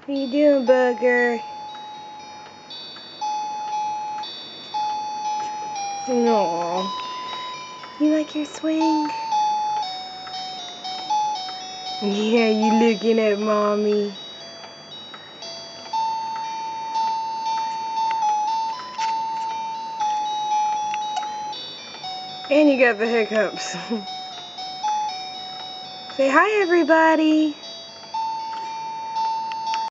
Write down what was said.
How you doing, bugger? Aww. You like your swing? Yeah, you looking at mommy. And you got the hiccups. Say hi, everybody.